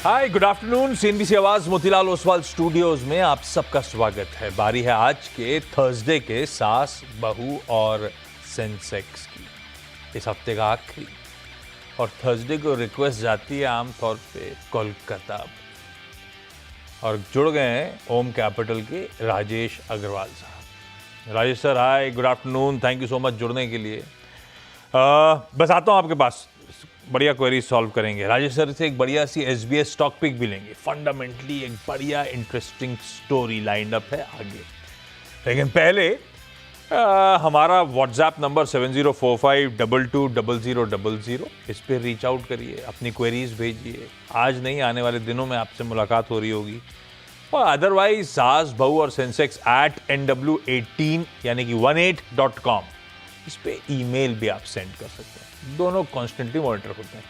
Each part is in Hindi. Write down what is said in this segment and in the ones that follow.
हाय, गुड आफ्टरनून। सीएनबीसी आवाज मोतीलाल ओसवाल स्टूडियोज में आप सबका स्वागत है। बारी है आज के थर्सडे के सास, बहू और सेंसेक्स की, इस हफ्ते का आखिरी। और थर्सडे को रिक्वेस्ट जाती है आमतौर पे कोलकाता, और जुड़ गए हैं ओम कैपिटल के राजेश अग्रवाल साहब। Rajesh sir, hi, good afternoon, thank you so much जुड़ने के लिए। बस आता हूँ आपके पास, बढ़िया क्वेरी सॉल्व करेंगे। राजेश सर से एक बढ़िया सी एसबीएस स्टॉक पिक भी लेंगे। फंडामेंटली एक बढ़िया इंटरेस्टिंग स्टोरी लाइंड अप है आगे। लेकिन पहले हमारा व्हाट्सएप नंबर 7045220000, इस पर रीच आउट करिए, अपनी क्वेरीज भेजिए। आज नहीं, आने वाले दिनों में आपसे मुलाकात हो रही होगी। और अदरवाइज सास, बहू और सेंसेक्स @NW18 यानी कि 18.com, इस पे ईमेल भी आप सेंड कर सकते हैं। दोनों कॉन्स्टेंटली मॉनिटर होते हैं।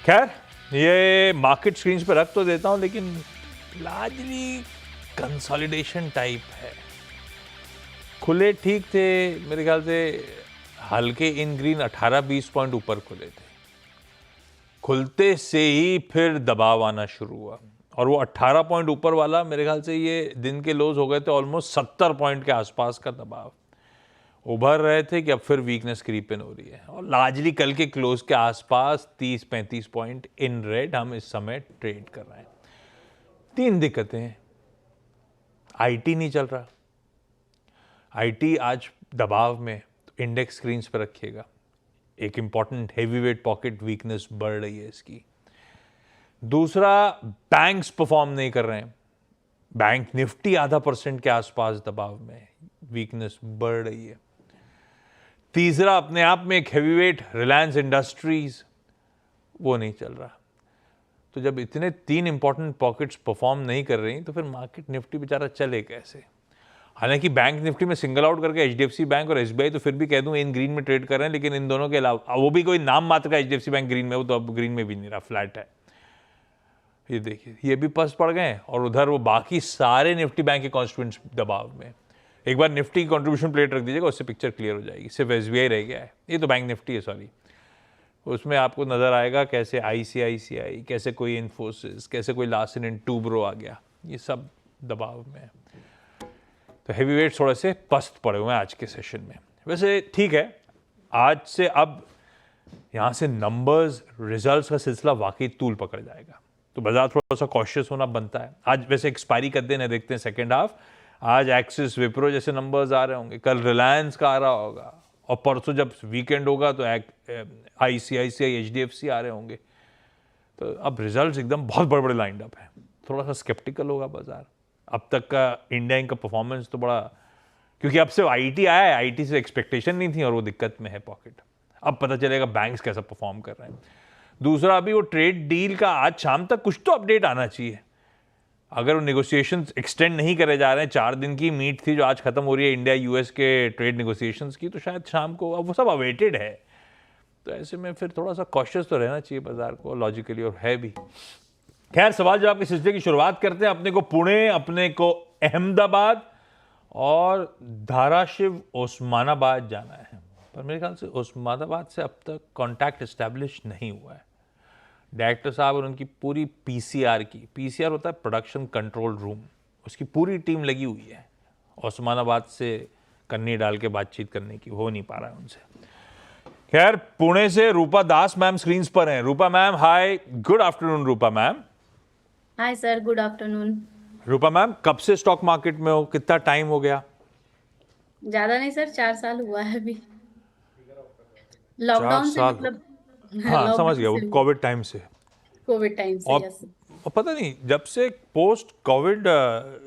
खैर, ये मार्केट स्क्रीन पे रख तो देता हूं, लेकिन लार्जली कंसोलिडेशन टाइप है। खुले ठीक थे मेरे ख्याल से, हल्के इन ग्रीन 18-20 पॉइंट ऊपर खुले थे। खुलते से ही फिर दबाव आना शुरू हुआ, और वो 18 पॉइंट ऊपर वाला मेरे ख्याल से ये दिन के लोज हो गए थे ऑलमोस्ट 70 पॉइंट के आसपास का दबाव उभर रहे थे कि अब फिर वीकनेस क्रीप इन हो रही है। और लार्जली कल के क्लोज के आसपास 30-35 पॉइंट इन रेड हम इस समय ट्रेड कर रहे हैं। तीन दिक्कतें हैं। आईटी नहीं चल रहा, आईटी आज दबाव में, तो इंडेक्स स्क्रीन्स पर रखिएगा। एक इंपॉर्टेंट हेवीवेट पॉकेट वीकनेस बढ़ रही है इसकी। दूसरा, बैंक्स परफॉर्म नहीं कर रहे हैं। बैंक निफ्टी 0.5% के आसपास दबाव में, वीकनेस बढ़ रही है। तीसरा, अपने आप में एक हेवीवेट रिलायंस इंडस्ट्रीज, वो नहीं चल रहा। तो जब इतने तीन इंपॉर्टेंट पॉकेट्स परफॉर्म नहीं कर रही, तो फिर मार्केट निफ्टी बेचारा चले कैसे? हालांकि बैंक निफ्टी में सिंगल आउट करके एचडीएफसी बैंक और एसबीआई तो फिर भी कह दूं इन ग्रीन में ट्रेड कर रहे हैं, लेकिन इन दोनों के अलावा, वो भी कोई नाम मात्र का एचडीएफसी बैंक ग्रीन में, वो तो अब ग्रीन में भी नहीं रहा, फ्लैट है। ये देखिए, ये भी पस पड़ गए। और उधर वो बाकी सारे निफ्टी बैंक के कॉन्स्टिट्यूएंट्स दबाव में। एक बार निफ्टी की कंट्रीब्यूशन प्लेट रख दीजिएगा, उससे पिक्चर क्लियर हो जाएगी। सिर्फ एसबीआई रह गया है, ये तो बैंक निफ्टी है, सॉरी। उसमें आपको नजर आएगा कैसे आईसीआईसीआई, कैसे कोई इन्फोसिस, कैसे कोई लास्ट इन टूब्रो आ गया, ये सब दबाव में है। तो हैवी वेट थोड़े से पस्त पड़े हुए हैं आज के सेशन में। वैसे ठीक है, आज से अब यहाँ से नंबर्स, रिजल्ट्स का सिलसिला वाकई तूल पकड़ जाएगा, तो बाजार थोड़ा सा कॉशियस होना बनता है। आज वैसे एक्सपायरी का दिन है, देखते हैं सेकेंड हाफ। आज एक्सिस, विप्रो जैसे नंबर्स आ रहे होंगे, कल रिलायंस का आ रहा होगा, और परसों जब वीकेंड होगा तो आईसीआईसीआई, एचडीएफसी आ रहे होंगे। तो अब रिजल्ट्स एकदम बहुत बड़े बड़े लाइंड अप है, थोड़ा सा स्केप्टिकल होगा बाजार। अब तक का इंडिया इंक का परफॉर्मेंस तो बड़ा, क्योंकि अब से आईटी आया है, आईटी से एक्सपेक्टेशन नहीं थी और वो दिक्कत में है पॉकेट। अब पता चलेगा बैंक्स कैसा परफॉर्म कर रहे हैं। दूसरा, अभी वो ट्रेड डील का आज शाम तक कुछ तो अपडेट आना चाहिए। अगर वो नेगोशिएशंस एक्सटेंड नहीं करे जा रहे हैं, 4 दिन की मीट थी जो आज खत्म हो रही है इंडिया यूएस के ट्रेड नेगोशिएशंस की, तो शायद शाम को, अब वो सब अवेटेड है। तो ऐसे में फिर थोड़ा सा कॉशियस तो रहना चाहिए बाजार को, लॉजिकली, और है भी। खैर, सवाल जवाब के सिलसिले की शुरुआत करते हैं। अपने को पुणे, अपने को अहमदाबाद और धाराशिव, ओस्मानाबाद जाना है। पर मेरे ख्याल से ओस्मानाबाद से अब तक कॉन्टैक्ट एस्टैब्लिश नहीं हुआ है। डायरेक्टर साहब और उनकी पूरी पीसीआर की, पीसीआर होता है प्रोडक्शन कंट्रोल रूम, उसकी पूरी टीम लगी हुई है ओस्मानाबाद से कन्नी डाल के बातचीत करने की, हो नहीं पा रहा है उनसे। खैर, पुणे से रूपा दास मैम स्क्रीन पर हैं। Rupa ma'am, hi, good afternoon. Rupa ma'am, hi sir, good afternoon. Rupa ma'am, कब से स्टॉक मार्केट में हो, कितना टाइम हो गया? ज्यादा नहीं सर, 4 साल हुआ है अभी। 4 लॉकडाउन से साल मतलब हाँ, समझ लॉकडाउन गया, वो से, कोविड टाइम से। कोविड टाइम से, और यस। पता नहीं, जब से पोस्ट कोविड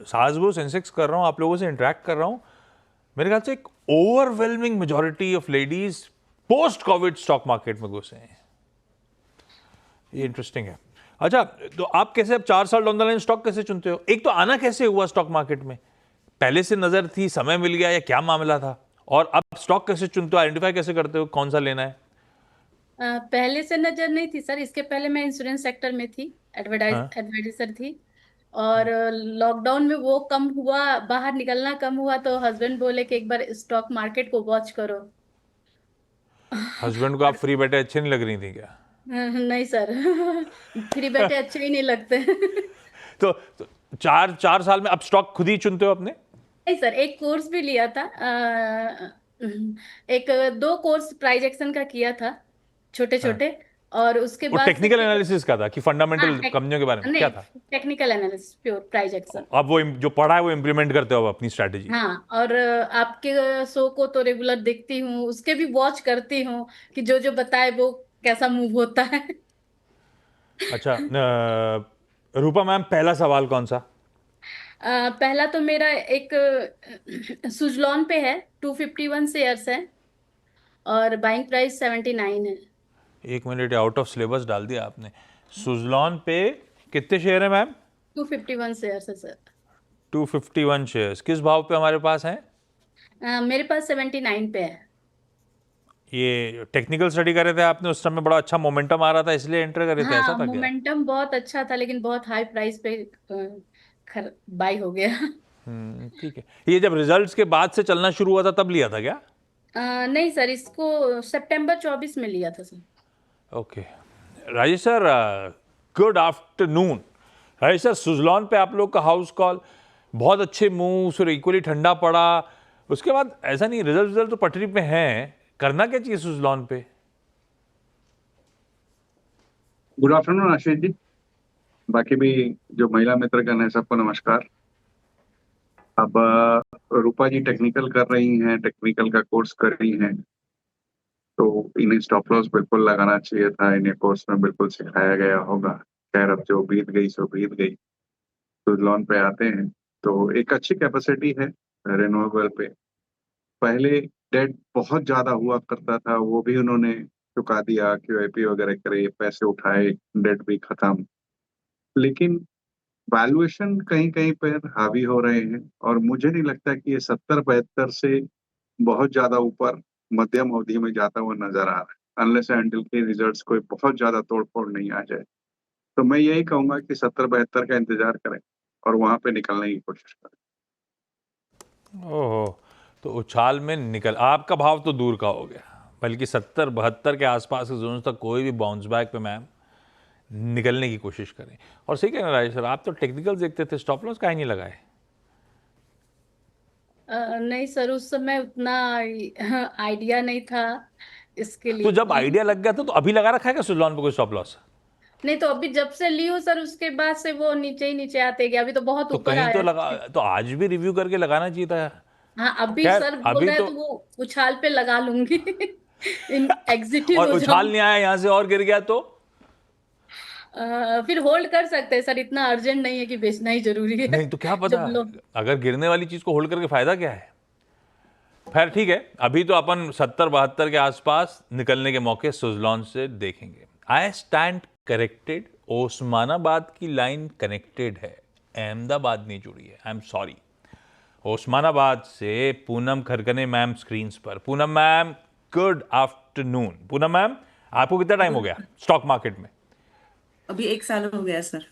सासबो सेंसेक्स कर रहा हूँ, आप लोगों से इंटरेक्ट कर रहा हूँ, मेरे ख्याल से एक overwhelming majority of ladies post Covid stock market में घुसे हैं। ये इंटरेस्टिंग है। अच्छा, तो आप कैसे अब 4 साल डाउन द लाइन स्टॉक कैसे चुनते हो? एक तो आना कैसे हुआ स्टॉक मार्केट में? पहले से नजर थी, समय मिल गया, या क्या मामला था? और अब स्टॉक कैसे चुनते हो, आइडेंटिफाई कैसे करते हो कौन सा लेना है? पहले से नजर नहीं थी सर, इसके पहले मैं इंश्योरेंस सेक्टर में थी, हाँ, एडवर्टाइजर थी। और लॉकडाउन में वो कम हुआ, बाहर निकलना कम हुआ, तो हस्बैंड बोले कि एक बार स्टॉक मार्केट को वॉच करो। हस्बैंड को आप और फ्री बैठे अच्छे नहीं लग रही थी क्या? नहीं सर। फ्री बैठे अच्छे ही नहीं लगते। तो 4 साल में अब स्टॉक खुद ही चुनते हो अपने? नहीं सर, एक कोर्स भी लिया था। एक दो कोर्स प्राइज एक्शन का किया था, छोटे हाँ। छोटे। और उसके वो बाद से टेक्निकल फिर एनालिसिस का था कि हाँ फंडामेंटल कंपनियों के बारे में क्या नहीं, था? Technical analysis pure price action. अब वो जो पढ़ा है वो इम्प्लीमेंट करते हो अब अपनी स्ट्रैटेजी? हाँ, और आपके शो को तो रेगुलर देखती हूँ, उसके भी वॉच करती हूँ कि जो जो बताए वो कैसा मूव होता है। अच्छा, रूपा मैम, पहला सवाल कौन सा? पहला तो मेरा एक सुजलॉन पे है, 251 शेयर्स है और बाइंग प्राइस 79 है। 1 मिनट, आउट ऑफ सिलेबस डाल दिया आपने। सुजलॉन पे कितने शेयर है मैम? 251 शेयर्स है सर। 251 शेयर्स किस भाव पे हमारे पास हैं? मेरे पास 79 पे है। ये टेक्निकल स्टडी कर रहे थे आपने, उस समय बड़ा अच्छा मोमेंटम आ रहा था इसलिए एंटर कर रहे थे, ऐसा हाँ, था क्या? मोमेंटम बहुत अच्छा था लेकिन बहुत हाई प्राइस पे बाई हो गया। ठीक है। ये जब रिजल्ट्स के बाद से चलना शुरू हुआ था तब लिया था क्या? नहीं सर, इसको सितंबर 24 में लिया था sir. Okay. Rajesh sir, good afternoon. Rajesh sir, Suzlon पे आप लोग का हाउस कॉल, बहुत अच्छे मूव्स और इक्वली ठंडा पड़ा। उसके बाद ऐसा नहीं, रिजल्ट रिजल्ट तो पटरी पे हैं, करना क्या चाहिए सुजलॉन पे? Good afternoon Ashish ji. बाकी भी जो महिला मित्रगण है सबको नमस्कार। अब रूपा जी टेक्निकल कर रही हैं, टेक्निकल का कोर्स कर रही हैं, तो इन्हें स्टॉप लॉस बिल्कुल लगाना चाहिए था। इन्हें कोर्स में बिल्कुल सिखाया गया होगा। खैर, अब जो बीत गई सो बीत गई। तो लोन पे आते हैं तो एक अच्छी कैपेसिटी है रिन्यूएबल पे। पहले डेट बहुत ज्यादा हुआ करता था, वो भी उन्होंने चुका दिया, QIP वगैरह करे, पैसे उठाए, डेट भी खत्म। लेकिन वैल्यूएशन कहीं कहीं पर हावी हो रहे हैं और मुझे नहीं लगता कि ये 70-72 से बहुत ज्यादा ऊपर मध्यम अवधि में जाता हुआ नजर आ रहा है, अनलेस एंड अनटिल के रिजल्ट्स कोई बहुत ज्यादा तोड़फोड़ नहीं आ जाए। तो मैं यही कहूंगा कि 70-72 का इंतजार करें और वहां पे निकलने की कोशिश करें। ओहो, तो उछाल में निकल, आपका भाव तो दूर का हो गया, बल्कि 70-72 के आसपास के जोन तक कोई भी बाउंस बैक पे मैम निकलने की कोशिश करें। और सही कहना राजेश सर, आप तो टेक्निकल देखते थे, स्टॉप लॉस काहे नहीं लगाए? नहीं सर, उस समय उतना आइडिया नहीं था इसके तो लिए। जब आइडिया लग गया था तो अभी लगा रखा है क्या सुजलॉन पे कोई स्टॉप लॉस? नहीं तो अभी जब से ली हूँ सर, उसके बाद से वो नीचे ही नीचे आते गया, अभी तो बहुत तो ऊपर कहीं तो आया लगा, है। तो आज भी रिव्यू करके लगाना चाहिए था। हाँ, अभी खैर, सर बोल अभी रहे हैं तो, तो वो उछाल पे लगा लूंगी। इन एग्जिटिव और हो उछाल जाऊं। नहीं आया यहां से और गिर गया तो? फिर होल्ड कर सकते हैं सर, इतना अर्जेंट नहीं है कि बेचना ही जरूरी है। नहीं तो क्या पता, जब लोग अगर गिरने वाली चीज को होल्ड करके फायदा क्या है? खैर ठीक है, अभी तो अपन 70-72 के आसपास निकलने के मौके सुजलॉन से देखेंगे। आई स्टैंड करेक्टेड, ओस्मानाबाद की लाइन कनेक्टेड है, अहमदाबाद नहीं जुड़ी है। I am sorry. ओस्मानाबाद से पूनम खरकने मैम स्क्रीन पर। Poonam ma'am, good afternoon. Poonam ma'am, आपको कितना टाइम हो गया स्टॉक मार्केट में? अभी 1 साल हो गया सर।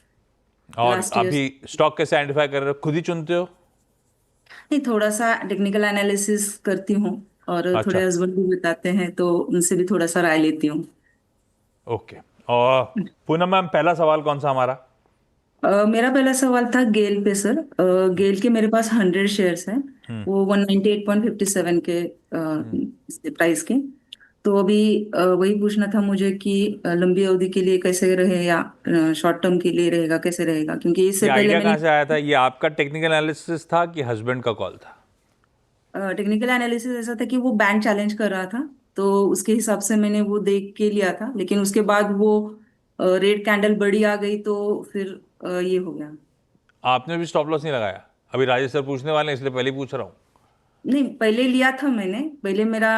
और लास्ट ईयर। अभी स्टॉक कैसे आइडेंटिफाई कर रहे हो, खुद ही चुनते हो? नहीं, थोड़ा सा टेक्निकल एनालिसिस करती हूँ और अच्छा, थोड़े हस्बैंड भी बताते हैं तो उनसे भी थोड़ा सा राय लेती हूँ। ओके। और पूनम मैम, पहला सवाल कौन सा हमारा? मेरा पहला सवाल था गेल पे सर। गेल के मेरे पास 100 शेयर्स हैं। वो 198.57 के प्राइस के। तो अभी वही पूछना था मुझे कि लंबी अवधि के लिए कैसे रहे या शॉर्ट टर्म के लिए रहेगा, कैसे रहेगा, क्योंकि ये इससे पहले आइडिया मैंने कहाँ से आया था? ये आपका टेक्निकल एनालिसिस था कि हस्बैंड का कॉल था? टेक्निकल एनालिसिस ऐसा था कि वो बैंड चैलेंज कर रहा था, तो उसके हिसाब से मैंने वो देख के लिया था, लेकिन उसके बाद वो रेड कैंडल बड़ी आ गई तो फिर ये हो गया। आपने भी स्टॉप लॉस नहीं लगाया? अभी राजेश सर पूछने वाले हैं इसलिए पहले ही पूछ रहा हूँ। नहीं, पहले लिया था मैंने, पहले मेरा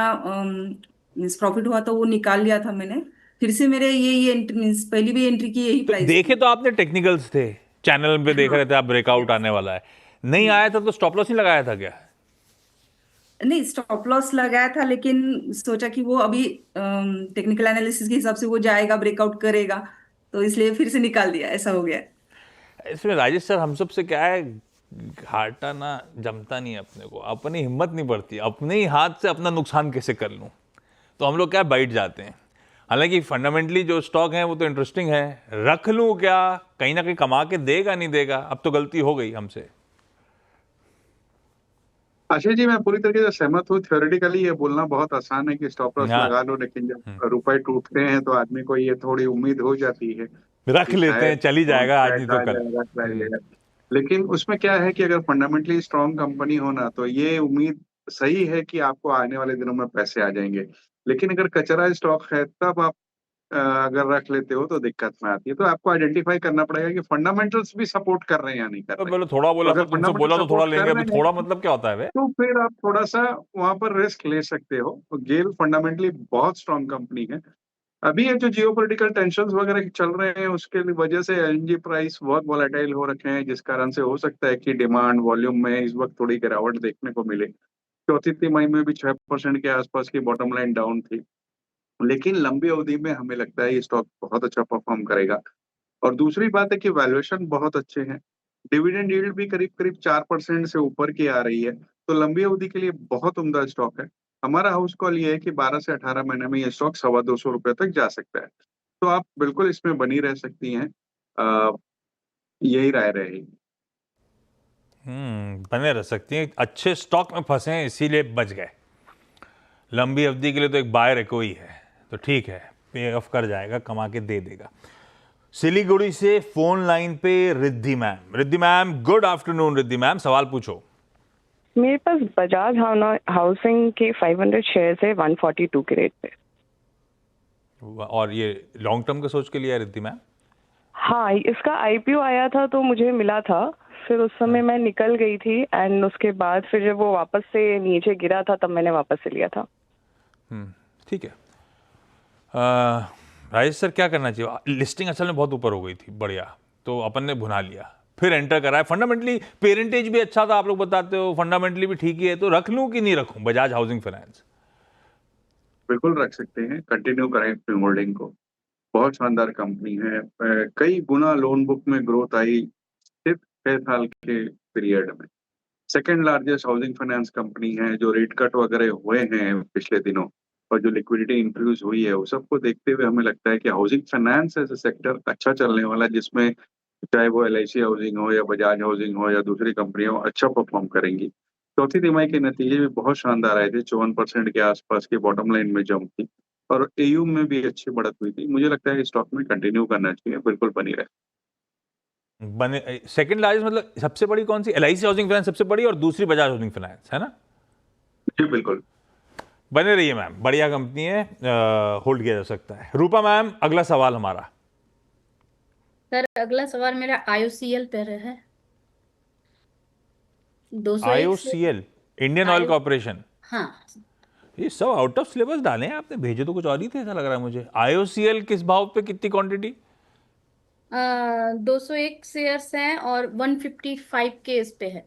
मीन्स प्रॉफिट हुआ तो वो निकाल लिया था मैंने। फिर से मेरे ये एंट्री मीन्स पहली भी एंट्री की यही तो प्राइस देखे थी। तो आपने टेक्निकल्स थे, चैनल पे देख हाँ। रहे थे आप, ब्रेकआउट यस। आने वाला है, नहीं आया था तो स्टॉप लॉस नहीं लगाया था क्या? नहीं, स्टॉप लॉस लगाया था लेकिन सोचा कि वो अभी टेक्निकल एनालिसिस के हिसाब से वो जाएगा, ब्रेकआउट करेगा, तो इसलिए फिर से निकाल दिया, ऐसा हो गया। इसमें राजेश सर, हम सब से क्या है, घाटा ना जमता नहीं है अपने को, अपनी हिम्मत नहीं बढ़ती, अपने ही हाथ से अपना नुकसान कैसे कर लूं, तो हम लोग क्या बैठ जाते हैं। हालांकि फंडामेंटली जो स्टॉक है वो तो इंटरेस्टिंग है, रख लूं क्या, कहीं ना कहीं कमा के देगा नहीं देगा, अब तो गलती हो गई हमसे। आशीष जी, मैं पूरी तरीके से सहमत हूँ। थ्योरेटिकली ये बोलना बहुत आसान है कि स्टॉप लॉस हाँ, लगा लो, लेकिन जब रुपए टूटते हैं तो आदमी को ये थोड़ी उम्मीद हो जाती है रख कि लेते हैं, शायद चली बाउंस जाएगा आज नहीं बैक तो आ कल। जाएगा, जाएगा। लेकिन उसमें क्या है कि अगर फंडामेंटली स्ट्रांग कंपनी हो ना, तो ये उम्मीद सही है कि आपको आने वाले दिनों में पैसे आ जाएंगे। लेकिन अगर कचरा स्टॉक है, तब आप अगर रख लेते हो तो दिक्कत में आती है। तो आपको आइडेंटिफाई करना पड़ेगा कि फंडामेंटल्स भी सपोर्ट कर रहे हैं या नहीं कर तो रहे हैं। बोलो थोड़ा तो बोला अगर सर, तुमसे फंडामेंटल बोला तो थोड़ा सपोर्ट लेंगे, कर अभी रहे थोड़ा हैं मतलब क्या होता है वे? तो फिर आप थोड़ा सा वहां पर रिस्क ले सकते हो। गेल फंडामेंटली बहुत स्ट्रांग कंपनी है। अभी ये जो जियोपॉलिटिकल टेंशंस वगैरह चल रहे हैं, उसके वजह से एलएनजी प्राइस बहुत वॉलेटाइल हो रखे हैं, जिस कारण से हो सकता है कि डिमांड वॉल्यूम में इस वक्त थोड़ी गिरावट देखने को मिले। चौथी तिमाही में भी 6% के आसपास की बॉटम लाइन डाउन थी। लेकिन लंबी अवधि में हमें लगता है ये स्टॉक बहुत अच्छा परफॉर्म करेगा। और दूसरी बात है कि वैल्यूएशन बहुत अच्छे हैं। डिविडेंड यील्ड भी करीब करीब 4% से ऊपर की आ रही है। तो लंबी अवधि के लिए बहुत उम्दा स्टॉक है। हमारा हाउस कॉल ये है कि 12 से 18 महीने में ये स्टॉक 225 रुपए तक जा सकता है। तो आप बिल्कुल इसमें बनी रह सकती हैं। यही राय रहेगी। बने रह सकती हैं, अच्छे स्टॉक में फंसे हैं इसीलिए बच गए। लंबी अवधि के लिए तो एक बाय रेको ही है, तो ठीक है, पे ऑफ कर जाएगा, कमा के दे देगा। सिलीगुड़ी से फोन लाइन पे Riddhi ma'am. Riddhi ma'am, good afternoon. Riddhi ma'am, सवाल पूछो। मेरे पास बजाज हाउसिंग के 500 शेयर्स है 142 के रेट पे। और ये लॉन्ग टर्म का सोच के लिए है रिद्धि मैम? हाँ, इसका आईपीओ आया था तो मुझे मिला था, फिर उस समय मैं निकल गई थी एंड उसके बाद फिर जब वो वापस से नीचे गिरा था तब मैंने वापस से लिया था। ठीक है। राजेश सर, क्या करना चाहिए? लिस्टिंग असल में बहुत ऊपर हो गई थी, बढ़िया, तो अपन ने भुना लिया, फिर एंटर कराया। फंडामेंटली पेरेंटेज भी अच्छा था, आप लोग बताते हो, फंडामेंटली भी ठीक ही है, तो रख लूं कि नहीं रखूं बजाज हाउसिंग फाइनेंस? बिल्कुल रख सकते हैं, कंटिन्यू करें अपनी होल्डिंग को। बहुत शानदार कंपनी है। कई गुना लोन बुक में ग्रोथ आई सिर्फ 6 साल के पीरियड में। Second largest housing finance company है। जो रेट कट वगैरह हुए हैं पिछले दिनों और जो लिक्विडिटी इंफ्यूज हुई है, वो सबको देखते हुए हमें लगता है कि housing finance as a sector अच्छा चलने वाला है, जिसमें चाहे वो एलआईसी हाउसिंग हो या बजाज हाउसिंग हो या दूसरी कंपनियां अच्छा परफॉर्म करेंगी। चौथी तिमाही के नतीजे भी बहुत शानदार आए थे। 54% के आसपास की बॉटम लाइन में जंप थी और एयू में भी अच्छी बढ़त हुई थी। मुझे लगता है स्टॉक में कंटिन्यू करना चाहिए, बिल्कुल बनी रहे। बने सेकंड लार्जेस्ट मतलब सबसे बड़ी कौन सी? एलआईसी हाउसिंग फाइनेंस सबसे बड़ी और दूसरी बजाज हाउसिंग फाइनेंस, है ना? जी बिल्कुल। बने रहिए मैम, बढ़िया कंपनी है, होल्ड किया जा सकता है। रूपा मैम, अगला सवाल हमारा। सर अगला सवाल मेरा आईओसीएल पे है। 201 से IOCL, Indian oil IO corporation. हाँ। ये सब आउट ऑफ सिलेबस डाले हैं आपने, भेजे तो कुछ और ही थे, ऐसा लग रहा है मुझे। आईओसीएल किस भाव पे, कितनी क्वांटिटी? 201 शेयर्स हैं और 155 के इस पे है।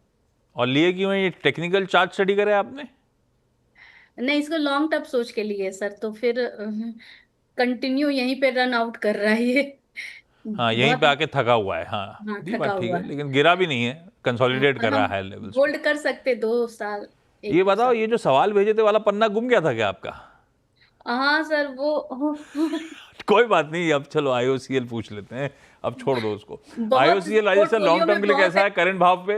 और लिए क्यों है? ये टेक्निकल चार्ट स्टडी करे आपने? नहीं, इसको लॉन्ग टर्म सोच के लिए सर, तो फिर कंटिन्यू यहीं पे रन आउट कर रहा है ये। हाँ, यहीं बहुत। पे आके थका हुआ है। हाँ, हाँ, ये थका बात ठीक हुआ है, है। लेकिन गिरा भी नहीं है, कंसोलिडेट कर हम रहा है लेवल्स पे। होल्ड कर सकते 2 साल, ये 1-2 बताओ, साल। ये जो सवाल भेजे थे वाला पन्ना गुम गया था क्या आपका? हाँ सर, वो कोई बात नहीं, अब चलो आईओसीएल पूछ लेते हैं, अब छोड़ दो उसको। बहुत IOCL Rajesh sir, long portfolio term में के लिए बहुत कैसा है करंट भाव पे?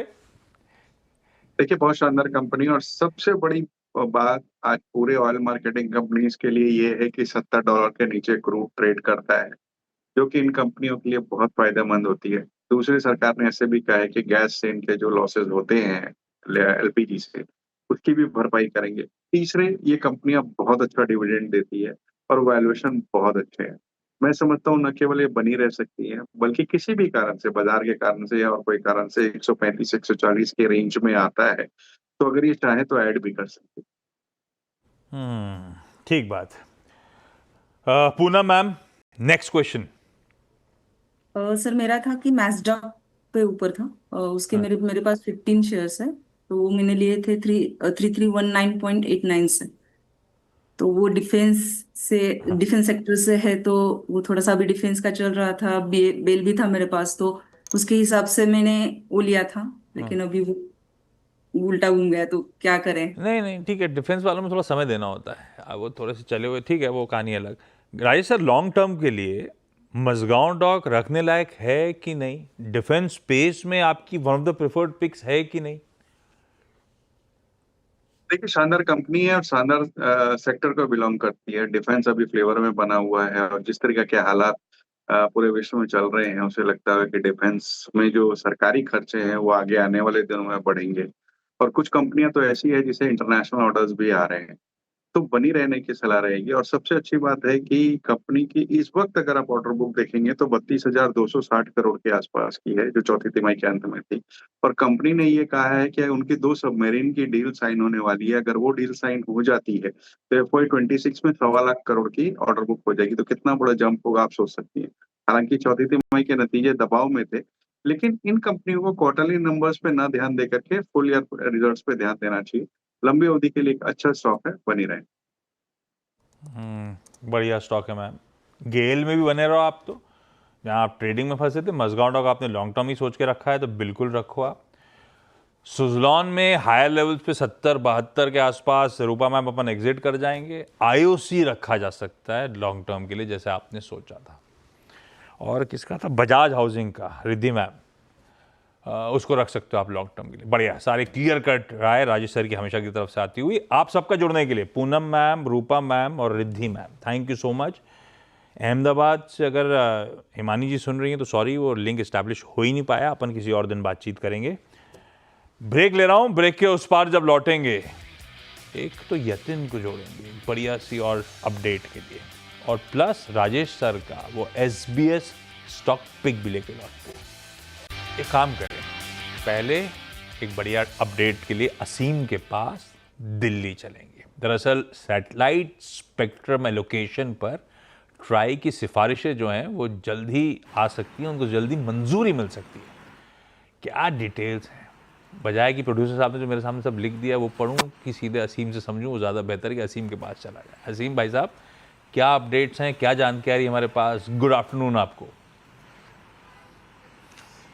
देखिए, बहुत शानदार कंपनी। और सबसे बड़ी बात आज पूरे ऑयल मार्केटिंग कंपनीज के लिए ये है कि $70 के नीचे क्रूड ट्रेड करता है, जो कि इन कंपनियों के लिए बहुत फायदेमंद होती है। दूसरी, सरकार ने ऐसे भी कहा है कि गैस से इनके जो लॉसेज होते हैं एलपीजी से, उसकी भी भरपाई करेंगे। तीसरे, ये कंपनियां बहुत अच्छा डिविडेंड देती है और वैल्यूएशन बहुत अच्छे हैं। मैं समझता हूँ न केवल ये बनी रह सकती है, बल्कि किसी भी कारण से, बाजार के कारण से या और कोई कारण से 135 140 के रेंज में आता है, तो अगर ये चाहे तो ऐड भी कर सकते हैं। ठीक बात। Poonam ma'am, next question. Sir मेरा था कि मैस्डॉक पे ऊपर था। उसके मेरे मेरे पास 15 शेयर्स है। तो वो मैंने लिए थे 3319.89 से। तो वो डिफेंस सेक्टर से है, तो वो थोड़ा सा भी डिफेंस का चल रहा था, बेल भी था मेरे पास, तो उसके हिसाब से मैंने वो लिया था। लेकिन अभी वो उल्टा घूम गया, तो क्या करें? नहीं नहीं, ठीक है, डिफेंस वालों में थोड़ा समय देना होता है, अब वो थोड़े से चले हुए, ठीक है, वो कहानी अलग। राजेश सर, लॉन्ग टर्म के लिए मझगांव डॉक रखने लायक है कि नहीं? डिफेंस स्पेस में आपकी one of the preferred picks है कि नहीं? देखिए, शानदार कंपनी है और शानदार सेक्टर को बिलोंग करती है। डिफेंस अभी फ्लेवर में बना हुआ है और जिस तरीके के हालात पूरे विश्व में चल रहे हैं, उसे लगता है कि डिफेंस में जो सरकारी खर्चे हैं वो आगे आने वाले दिनों में बढ़ेंगे। और कुछ कंपनियां तो ऐसी है जिसे इंटरनेशनल ऑर्डर्स भी आ रहे हैं, तो बनी रहने की सलाह रहेगी। और सबसे अच्छी बात है कि कंपनी की इस वक्त अगर आप ऑर्डर बुक देखेंगे तो 32,260 करोड़ के आसपास की है, जो चौथी तिमाही के अंत में थी। और कंपनी ने ये कहा है कि उनकी 2 सबमरीन की डील साइन होने वाली है। अगर वो डील साइन हो जाती है तो FY26 में 1.25 लाख करोड़ की ऑर्डर बुक हो जाएगी। तो कितना बड़ा जंप होगा आप सोच सकती हैं। हालांकि चौथी तिमाही के नतीजे दबाव में थे, लेकिन इन कंपनियों को क्वार्टरली नंबर्स पे ना ध्यान देकर के फुल ईयर रिजल्ट्स पे ध्यान देना चाहिए। लंबी अवधि के लिए एक अच्छा स्टॉक है, बनी रहे। बढ़िया स्टॉक है मैम। गेल में भी बने रहो आप, तो जहाँ आप ट्रेडिंग में फंसे थे। मझगांव डॉक आपने लॉन्ग टर्म ही सोच के रखा है तो बिल्कुल रखो आप। सुजलॉन में हायर लेवल्स पे 70-72 के आसपास रूपा मैम अपन एग्जिट कर जाएंगे। आईओसी रखा जा सकता है लॉन्ग टर्म के लिए जैसे आपने सोचा था। और किसका था? बजाज हाउसिंग का रिद्धि मैम, उसको रख सकते हो आप लॉन्ग टर्म के लिए। बढ़िया, सारे क्लियर कट राय राजेश सर की हमेशा की तरफ से आती हुई। आप सबका जुड़ने के लिए पूनम मैम, रूपा मैम और Riddhi ma'am, thank you so much. Ahmedabad से अगर हिमानी जी सुन रही हैं तो सॉरी, वो लिंक इस्टेब्लिश हो ही नहीं पाया। अपन किसी और दिन बातचीत करेंगे। ब्रेक ले रहा हूं, ब्रेक के उस पार जब लौटेंगे एक तो यतिन को जोड़ेंगे बढ़िया सी और अपडेट के लिए, और प्लस राजेश सर का वो SBS स्टॉक पिक भी लेके लौटते हैं। एक काम करें, पहले एक बढ़िया अपडेट के लिए असीम के पास दिल्ली चलेंगे। दरअसल सैटेलाइट स्पेक्ट्रम एलोकेशन पर ट्राई की सिफारिशें जो हैं वो जल्द ही आ सकती हैं, उनको जल्दी मंजूरी मिल सकती है। क्या डिटेल्स हैं, बजाय कि प्रोड्यूसर साहब ने जो मेरे सामने सब लिख दिया वो पढ़ूं कि सीधे असीम से समझूं, वो ज़्यादा बेहतर है कि असीम के पास चला जाए। असीम भाई साहब, क्या अपडेट्स हैं, क्या जानकारी हमारे पास? गुड आफ्टरनून आपको।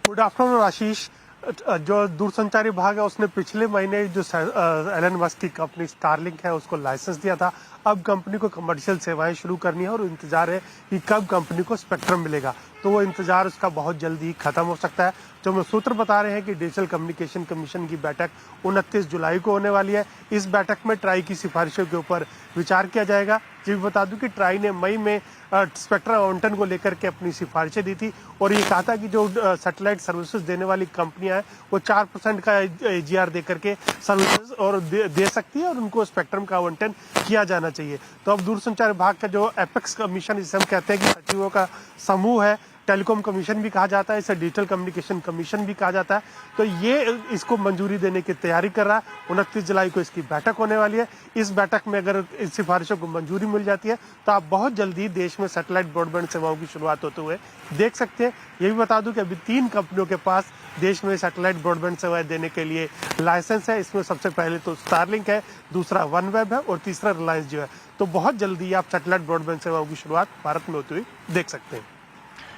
गुड आफ्टरनून आशीष। जो दूरसंचार विभाग है उसने पिछले महीने जो एलन मस्क की कंपनी स्टारलिंक है उसको लाइसेंस दिया था। अब कंपनी को कमर्शियल सेवाएं शुरू करनी है और इंतजार है कि कब कंपनी को स्पेक्ट्रम मिलेगा। तो वो इंतजार उसका बहुत जल्दी खत्म हो सकता है। जो मैं सूत्र बता रहे हैं कि डिजिटल कम्युनिकेशन कमीशन की बैठक 29 जुलाई को होने वाली है। इस बैठक में ट्राई की सिफारिशों के ऊपर विचार किया जाएगा। ये भी बता दूं कि ट्राई ने मई में स्पेक्ट्रम आवंटन को लेकर के अपनी सिफारिशें दी थी और ये कहा था कि जो सैटेलाइट सर्विसेज देने वाली कंपनियां हैं वो 4% का AGR दे करके सर्विसेज और दे सकती है और उनको स्पेक्ट्रम का आवंटन किया जाना चाहिए। तो अब दूरसंचार विभाग का जो एपेक्स कमीशन, जिसे हम कहते हैं कि सचिवों का समूह है, टेलीकॉम कमीशन भी कहा जाता है, इसे डिजिटल कम्युनिकेशन कमीशन भी कहा जाता है, तो ये इसको मंजूरी देने की तैयारी कर रहा है। 29 जुलाई को इसकी बैठक होने वाली है। इस बैठक में अगर इस सिफारिशों को मंजूरी मिल जाती है तो आप बहुत जल्दी देश में सैटेलाइट ब्रॉडबैंड सेवाओं की शुरुआत होते हुए देख सकते हैं। ये भी बता दूं कि अभी 3 कंपनियों के पास देश में सैटेलाइट ब्रॉडबैंड सेवाएं देने के लिए लाइसेंस है। इसमें सबसे पहले तो स्टारलिंक है, दूसरा वनवेब है और तीसरा रिलायंस जियो है। तो बहुत जल्दी आप सैटेलाइट ब्रॉडबैंड सेवाओं की शुरुआत भारत में होती हुई देख सकते हैं।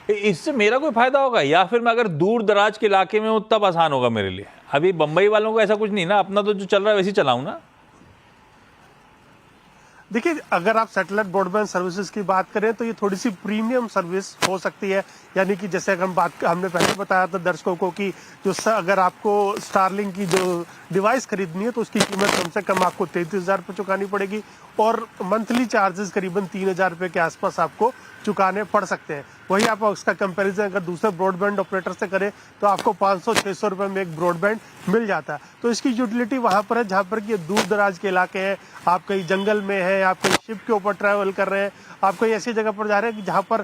इससे मेरा कोई फायदा होगा या फिर मैं अगर दूर दराज के इलाके में हूं तब आसान होगा मेरे लिए? अभी बंबई वालों को ऐसा कुछ नहीं ना, अपना तो जो चल रहा है वैसे ही चलाऊं ना। देखिए, अगर आप सैटेलाइट ब्रॉडबैंड सर्विसेज की बात करें तो ये थोड़ी सी प्रीमियम सर्विस हो सकती है। यानी कि जैसे अगर हमने पहले बताया था दर्शकों को कि अगर आपको स्टारलिंक की जो डिवाइस खरीदनी है तो उसकी कीमत कम से कम आपको 33,000 रुपये चुकानी पड़ेगी और मंथली चार्जेस करीबन 3,000 रुपये के आसपास आपको चुकाने पड़ सकते हैं। वही आप उसका कंपैरिजन अगर दूसरे ब्रॉडबैंड ऑपरेटर से करें तो आपको 500-600 रुपये में एक ब्रॉडबैंड मिल जाता है। तो इसकी यूटिलिटी वहां पर है जहां पर कि दूर दराज के इलाके हैं, आप कहीं जंगल में हैं, आप कहीं शिप के ऊपर ट्रैवल कर रहे हैं, आप कहीं ऐसी जगह पर जा रहे हैं कि जहां पर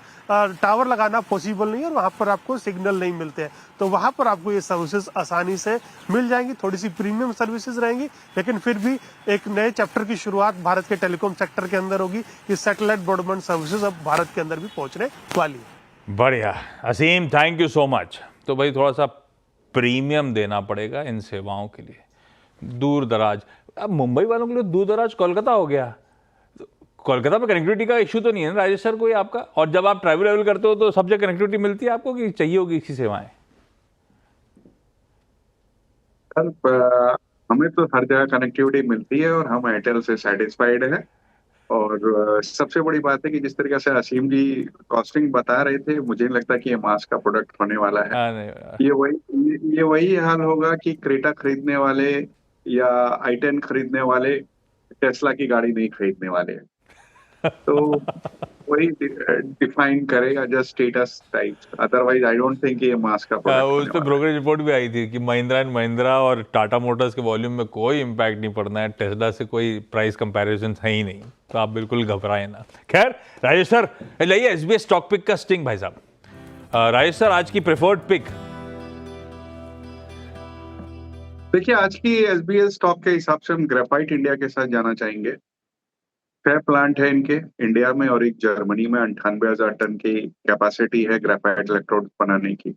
टावर लगाना पॉसिबल नहीं है और वहां पर आपको सिग्नल नहीं मिलते हैं। तो वहां पर आपको ये सर्विसेज आसानी से मिल जाएंगी। थोड़ी सी प्रीमियम सर्विसेज रहेंगी, लेकिन फिर भी एक नए चैप्टर की शुरुआत भारत के टेलीकॉम सेक्टर के अंदर होगी। ये सैटेलाइट ब्रॉडबैंड सर्विसेज अब भारत के अंदर भी पहुंचने वाली है। बढ़िया असीम, थैंक यू सो मच। तो भाई थोड़ा सा प्रीमियम देना पड़ेगा इन सेवाओं के लिए। दूर दराज, अब मुंबई वालों के लिए दूर दराज कोलकाता हो गया। कोलकाता में कनेक्टिविटी का इश्यू तो नहीं है ना राजेश सर कोई आपका? और जब आप ट्रैवल करते हो तो सब जगह कनेक्टिविटी मिलती है आपको कि चाहिए होगी इसकी सेवाएं? हमें तो हर जगह कनेक्टिविटी मिलती है और हम एयरटेल से सेटिस्फाइड है और सबसे बड़ी बात है कि जिस तरीके से असीम जी कॉस्टिंग बता रहे थे, मुझे नहीं लगता कि ये मास का प्रोडक्ट होने वाला है। हाँ, नहीं, ये वही हाल होगा कि क्रेटा खरीदने वाले या i10 खरीदने वाले टेस्ला की गाड़ी नहीं खरीदने वाले हैं। तो वही डिफाइन करेगा just status type. Otherwise I don't think ये मास का प्रोडक्ट उस होने पर वाला ब्रोकरेज रिपोर्ट भी आई थी कि महिंद्रा एंड महिंद्रा और टाटा मोटर्स के वॉल्यूम में कोई इम्पैक्ट नहीं पड़ना है, टेस्ला से कोई प्राइस कंपैरिजन है ही नहीं, तो आप बिल्कुल घबराए ना। खैर राजेश सर, लाइए एसबीएस स्टॉक पिक का स्टिंग भाई साहब। राजेश सर, आज की प्रेफर्ड पिक। देखिए, आज की एसबीएस स्टॉक के हिसाब से हम ग्रेफाइट इंडिया के साथ जाना चाहेंगे। 6 प्लांट है इनके इंडिया में और एक जर्मनी में। 98,000 टन की कैपेसिटी है ग्रेफाइट इलेक्ट्रोड बनाने की।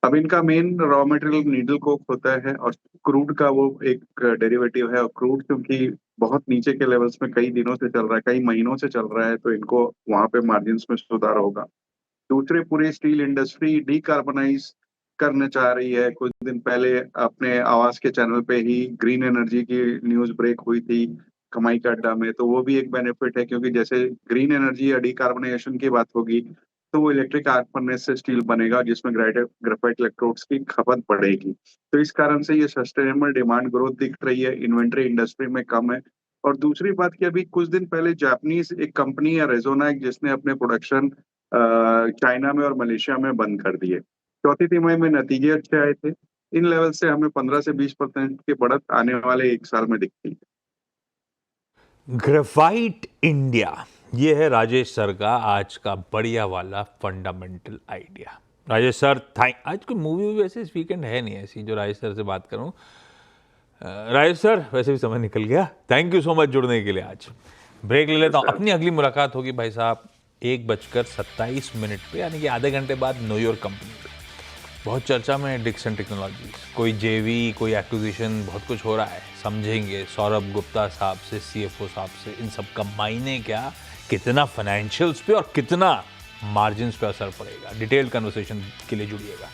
अब इनका main raw material needle Coke होता है और क्रूड का वो एक डेरिवेटिव है। और क्रूड क्योंकि बहुत नीचे के लेवल्स में कई दिनों से चल रहा है, कई महीनों से चल रहा है, तो इनको वहां पे मार्जिन्स में सुधार होगा। दूसरे, पूरी स्टील इंडस्ट्री डीकार्बोनाइज करना चाह रही है। कुछ दिन पहले अपने आवाज के चैनल पे ही ग्रीन एनर्जी की न्यूज ब्रेक हुई थी कमाई का अड्डा में, तो वो भी एक बेनिफिट है क्योंकि जैसे ग्रीन एनर्जी या डीकार्बोनाइजेशन की बात होगी तो वो इलेक्ट्रिक आर्क फर्नेस से स्टील बनेगा जिसमें ग्रेफाइट इलेक्ट्रोड्स की खपत बढ़ेगी। तो इस कारण से ये सस्टेनेबल डिमांड ग्रोथ दिख रही है। इन्वेंट्री इंडस्ट्री में कम है। और दूसरी बात कि अभी कुछ दिन पहले जापानीज एक कंपनी है रेजोनैक, जिसने अपने प्रोडक्शन चाइना में और मलेशिया में बंद कर दिए। चौथी तिमाही में नतीजे अच्छे आए थे। इन लेवल से हमें 15 से 20% की बढ़त आने वाले एक साल में दिखती है। ग्रेफाइट इंडिया, ये है राजेश सर का आज का बढ़िया वाला फंडामेंटल आइडिया। राजेश सर आज कोई मूवी वैसे इस वीकेंड है नहीं ऐसी जो राजेश सर से बात करूं। राजेश सर, वैसे भी समय निकल गया, थैंक यू सो मच जुड़ने के लिए। आज ब्रेक ले लेता हूं। अपनी अगली मुलाकात होगी भाई साहब 1:27 पे, यानी कि आधे घंटे बाद नो योर कंपनी पे। बहुत चर्चा में डिक्सन टेक्नोलॉजीज, कोई जेवी, कोई एक्विजिशन, बहुत कुछ हो रहा है। समझेंगे सौरभ गुप्ता साहब से, सीएफओ साहब से, इन सब का मायने क्या, कितना फाइनेंशियल्स पे और कितना मार्जिन्स पे असर पड़ेगा। डिटेल्ड कन्वर्सेशन के लिए जुड़िएगा।